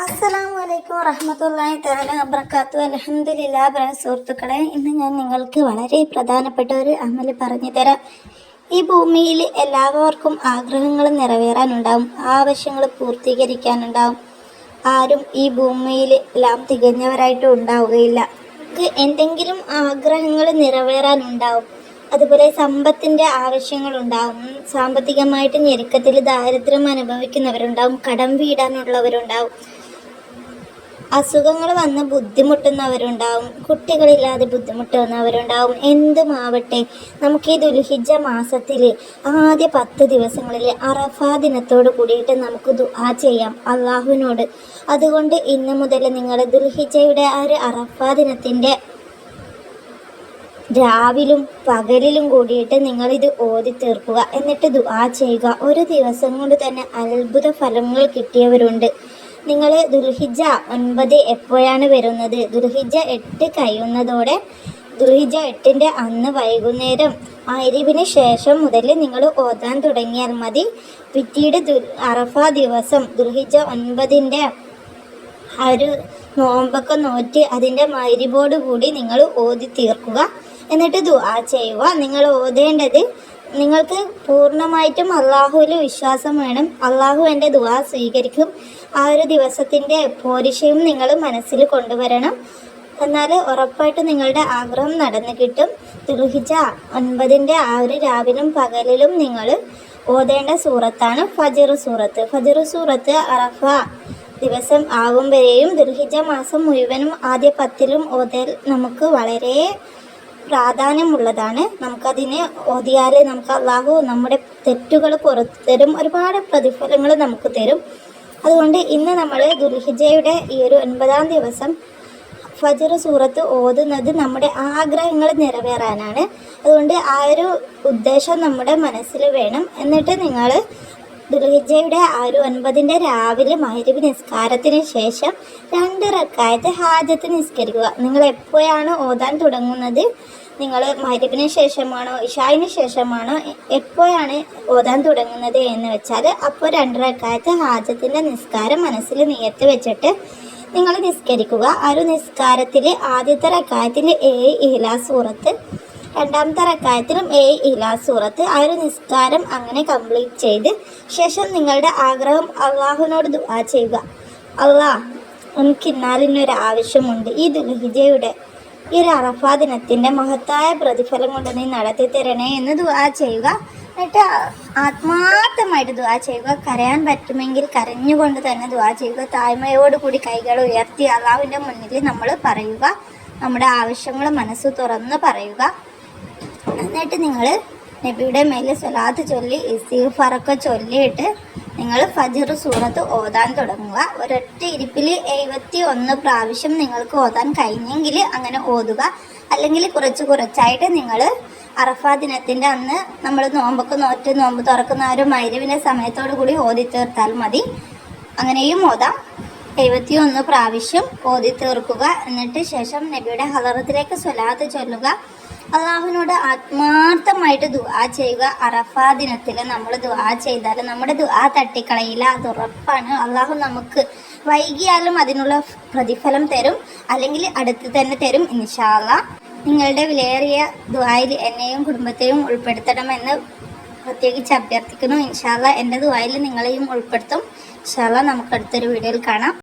അസ്സലാമു അലൈക്കും വറഹ്മത്തുള്ളാഹി തആല വബറകാതുഹു. അൽഹംദുലില്ലാഹ്. പ്രിയ സുഹൃത്തുക്കളെ, ഇന്ന് ഞാൻ നിങ്ങൾക്ക് വളരെ പ്രധാനപ്പെട്ട ഒരു അമൽ പറഞ്ഞു തരാം. ഈ ഭൂമിയിൽ എല്ലാവർക്കും ആഗ്രഹങ്ങൾ നിറവേറാനുണ്ടാവും, ആവശ്യങ്ങൾ പൂർത്തീകരിക്കാനുണ്ടാവും. ആരും ഈ ഭൂമിയിൽ എല്ലാം തികഞ്ഞവരായിട്ടും ഉണ്ടാവുകയില്ല. എന്തെങ്കിലും ആഗ്രഹങ്ങൾ നിറവേറാനുണ്ടാവും. അതുപോലെ സമ്പത്തിൻ്റെ ആവശ്യങ്ങളുണ്ടാവും. സാമ്പത്തികമായിട്ട് ഞെരുക്കത്തിൽ ദാരിദ്ര്യം അനുഭവിക്കുന്നവരുണ്ടാവും. കടം വീടാനുള്ളവരുണ്ടാവും. അസുഖങ്ങൾ വന്ന് ബുദ്ധിമുട്ടുന്നവരുണ്ടാവും. കുട്ടികളില്ലാതെ ബുദ്ധിമുട്ടുന്നവരുണ്ടാവും. എന്തുമാവട്ടെ, നമുക്ക് ഈ ദുൽഹിജ്ജ മാസത്തിൽ ആദ്യ 10 ദിവസങ്ങളിൽ അറഫാ ദിനത്തോട് കൂടിയിട്ട് നമുക്ക് ദുആ ചെയ്യാം അള്ളാഹുവിനോട്. അതുകൊണ്ട് ഇന്ന് മുതൽ നിങ്ങൾ ദുൽഹിജ്ജയുടെ ആ ഒരു അറഫാ ദിനത്തിൻ്റെ രാവിലും പകലിലും കൂടിയിട്ട് നിങ്ങളിത് ഓതി തീർക്കുക. എന്നിട്ട് ദുആ ചെയ്യുക. ഒരു ദിവസം കൊണ്ട് തന്നെ അത്ഭുത ഫലങ്ങൾ കിട്ടിയവരുണ്ട്. നിങ്ങൾ ദുൽഹിജ്ജ 9 എപ്പോഴാണ് വരുന്നത്? ദുൽഹിജ്ജ 8 കഴിയുന്നതോടെ ദുൽഹിജ്ജ 8ൻ്റെ അന്ന് വൈകുന്നേരം മഗ്‌രിബിന് ശേഷം മുതൽ നിങ്ങൾ ഓതാൻ തുടങ്ങിയാൽ മതി. പിറ്റീട് അറഫാ ദിവസം ദുൽഹിജ്ജ 9ൻ്റെ ആ ഒരു നോമ്പൊക്കെ നോറ്റ് അതിൻ്റെ മഗ്‌രിബോട് കൂടി നിങ്ങൾ ഓതി തീർക്കുക. എന്നിട്ട് ദുആ ചെയ്യുക. നിങ്ങൾ ഓതേണ്ടത്, നിങ്ങൾക്ക് പൂർണ്ണമായിട്ടും അള്ളാഹുവിൽ വിശ്വാസം വേണം. അള്ളാഹു എൻ്റെ ദുആ സ്വീകരിക്കും. ആ ഒരു ദിവസത്തിൻ്റെ പോരിശയും നിങ്ങൾ മനസ്സിൽ കൊണ്ടുവരണം. എന്നാൽ ഉറപ്പായിട്ട് നിങ്ങളുടെ ആഗ്രഹം നടന്നു കിട്ടും. ദുൽഹിജ്ജ 9ൻ്റെ ആ ഒരു രാവിലും പകലിലും നിങ്ങൾ ഓതേണ്ട സൂറത്താണ് ഫജ്ർ സൂറത്ത്. ഫജ്ർ സൂറത്ത് അറഫ ദിവസം ആകും വരെയും ദുൽഹിജ്ജ മാസം മുഴുവനും ആദ്യ 10ലും ഓതൽ നമുക്ക് വളരെ പ്രാധാന്യമുള്ളതാണ്. നമുക്കതിനെ ഓതിയാൽ നമുക്ക് അള്ളാഹു നമ്മുടെ തെറ്റുകൾ പുറത്തു തരും, ഒരുപാട് പ്രതിഫലങ്ങൾ നമുക്ക് തരും. അതുകൊണ്ട് ഇന്ന് നമ്മൾ ദുൽഹിജ്ജയുടെ ഈ ഒരു 9ാം ദിവസം ഫജ്ർ സൂറത്ത് ഓതുന്നത് നമ്മുടെ ആഗ്രഹങ്ങൾ നിറവേറാനാണ്. അതുകൊണ്ട് ആ ഒരു ഉദ്ദേശം നമ്മുടെ മനസ്സിൽ വേണം. എന്നിട്ട് നിങ്ങൾ ദുൽഹിജ്ജയുടെ ആ ഒരു 9ൻ്റെ രാവിലെ മഗ്‌രിബ് നിസ്കാരത്തിന് ശേഷം 2 റക്അത്ത് ഹാജത്ത് നിസ്കരിക്കുക. നിങ്ങൾ എപ്പോഴാണ് ഓതാൻ തുടങ്ങുന്നത്? നിങ്ങൾ മഗ്‌രിബിന് ശേഷമാണോ ഇശാഇന് ശേഷമാണോ എപ്പോഴാണ് ഓതാൻ തുടങ്ങുന്നത് എന്ന് വെച്ചാൽ അപ്പോൾ 2 റക്അത്ത് ഹാജത്തിൻ്റെ നിസ്കാരം മനസ്സിൽ നിയത്ത് വെച്ചിട്ട് നിങ്ങൾ നിസ്കരിക്കുക. ആ ഒരു നിസ്കാരത്തിൽ ആദ്യത്തെ റക്അത്തിൽ 7 ഇഖ്ലാസ് സൂറത്ത്, രണ്ടാമത്തെ റക്അത്തിലും 7 ഇഖ്ലാസ് സൂറത്ത്. ആ ഒരു നിസ്കാരം അങ്ങനെ കംപ്ലീറ്റ് ചെയ്ത് ശേഷം നിങ്ങളുടെ ആഗ്രഹം അള്ളാഹുവിനോട് ദുആ ചെയ്യുക. അള്ളാഹ്, എനിക്ക് ഇന്നാലിനൊരു ആവശ്യമുണ്ട്. ഈ ദുൽഹിജ്ജയുടെ ഈ ഒരു അറഫാ ദിനത്തിൻ്റെ മഹത്തായ പ്രതിഫലം കൊണ്ട് നീ നടത്തി തരണേ എന്ന് ദുആ ചെയ്യുക. എന്നിട്ട് ആത്മാർത്ഥമായിട്ട് ദുആ ചെയ്യുക. കരയാൻ പറ്റുമെങ്കിൽ കരഞ്ഞുകൊണ്ട് തന്നെ ദുആ ചെയ്യുക. താഴ്മയോടുകൂടി കൈകൾ ഉയർത്തി അള്ളാഹുവിൻ്റെ മുന്നിൽ നമ്മൾ പറയുക. നമ്മുടെ ആവശ്യങ്ങൾ മനസ്സ് തുറന്ന് പറയുക. എന്നിട്ട് നിങ്ങൾ നബിയുടെ മേലെ സ്വലാത്ത് ചൊല്ലി ഇസ്തിഗ്ഫാറൊക്കെ ചൊല്ലിയിട്ട് നിങ്ങൾ ഫജ്ർ സൂറത്ത് ഓതാൻ തുടങ്ങുക. ഒരൊറ്റ ഇരിപ്പിൽ 71 പ്രാവശ്യം നിങ്ങൾക്ക് ഓതാൻ കഴിഞ്ഞെങ്കിൽ അങ്ങനെ ഓതുക. അല്ലെങ്കിൽ കുറച്ചായിട്ട് നിങ്ങൾ അറഫാ ദിനത്തിൻ്റെ അന്ന് നമ്മൾ നോമ്പൊക്കെ നോറ്റ് നോമ്പ് തുറക്കുന്ന ആ ഒരു മഗ്‌രിബിൻ്റെ സമയത്തോടു കൂടി ഓതി തീർത്താൽ മതി. അങ്ങനെയും ഓതാം. 71 പ്രാവശ്യം ഓതി തീർക്കുക. എന്നിട്ട് ശേഷം നബിയുടെ ഹളറത്തിലേക്ക് സ്വലാത്ത് ചൊല്ലുക. അള്ളാഹുവിനോട് ആത്മാർത്ഥമായിട്ട് ദുആ ചെയ്യുക. അറഫാ ദിനത്തിൽ നമ്മൾ ദുആ ചെയ്താൽ നമ്മുടെ ദുആ തട്ടിക്കളയില്ല, അത് ഉറപ്പാണ്. അള്ളാഹു നമുക്ക് വൈകിയാലും അതിനുള്ള പ്രതിഫലം തരും, അല്ലെങ്കിൽ അടുത്ത് തന്നെ തരും ഇൻഷാ അല്ലാഹ്. നിങ്ങളുടെ വിലയേറിയ ദുആയിൽ എന്നെയും കുടുംബത്തെയും ഉൾപ്പെടുത്തണമെന്ന് പ്രത്യേകിച്ച് അഭ്യർത്ഥിക്കുന്നു. ഇൻഷാ അല്ലാഹ് എൻ്റെ ദുആയിൽ നിങ്ങളെയും ഉൾപ്പെടുത്തും. ഇൻഷാ അല്ലാഹ് നമുക്ക് അടുത്തൊരു വീഡിയോയിൽ കാണാം.